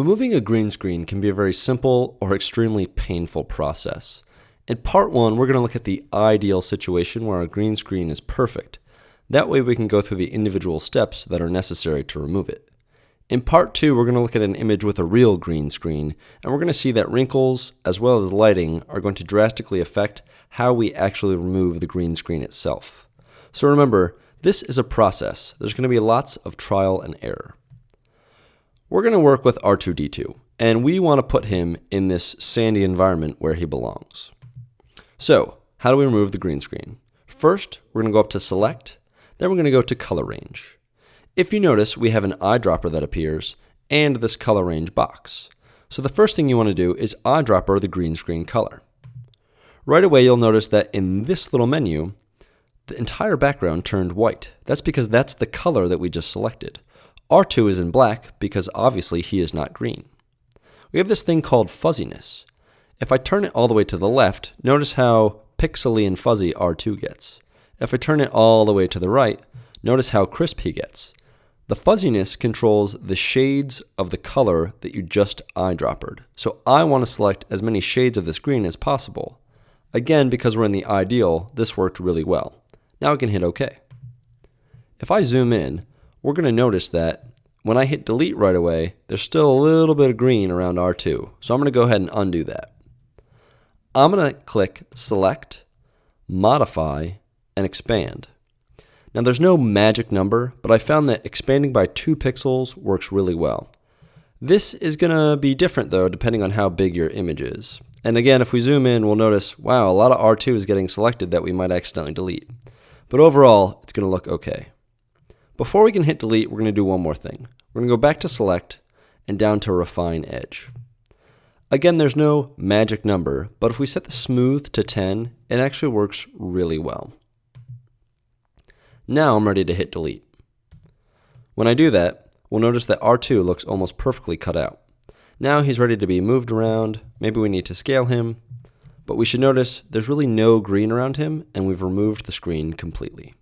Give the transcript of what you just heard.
Removing a green screen can be a very simple or extremely painful process. In part 1, we're going to look at the ideal situation where our green screen is perfect. That way we can go through the individual steps that are necessary to remove it. In part 2, we're going to look at an image with a real green screen, and we're going to see that wrinkles as well as lighting are going to drastically affect how we actually remove the green screen itself. So remember, this is a process. There's going to be lots of trial and error. We're going to work with R2-D2, and we want to put him in this sandy environment where he belongs. So, how do we remove the green screen? First, we're going to go up to Select, then we're going to go to Color Range. If you notice, we have an eyedropper that appears, and this color range box. So the first thing you want to do is eyedropper the green screen color. Right away, you'll notice that in this little menu, the entire background turned white. That's because that's the color that we just selected. R2 is in black because obviously he is not green. We have this thing called fuzziness. If I turn it all the way to the left, notice how pixely and fuzzy R2 gets. If I turn it all the way to the right, notice how crisp he gets. The fuzziness controls the shades of the color that you just eyedroppered. So I want to select as many shades of this green as possible. Again, because we're in the ideal, this worked really well. Now I can hit OK. If I zoom in, we're going to notice that when I hit delete right away, there's still a little bit of green around R2. So I'm going to go ahead and undo that. I'm going to click Select, Modify, and Expand. Now there's no magic number, but I found that expanding by 2 pixels works really well. This is going to be different though, depending on how big your image is. And again, if we zoom in, we'll notice, wow, a lot of R2 is getting selected that we might accidentally delete. But overall, it's going to look okay. Before we can hit delete, we're going to do one more thing. We're going to go back to Select and down to Refine Edge. Again, there's no magic number, but if we set the smooth to 10, it actually works really well. Now I'm ready to hit delete. When I do that, we'll notice that R2 looks almost perfectly cut out. Now he's ready to be moved around. Maybe we need to scale him, but we should notice there's really no green around him and we've removed the screen completely.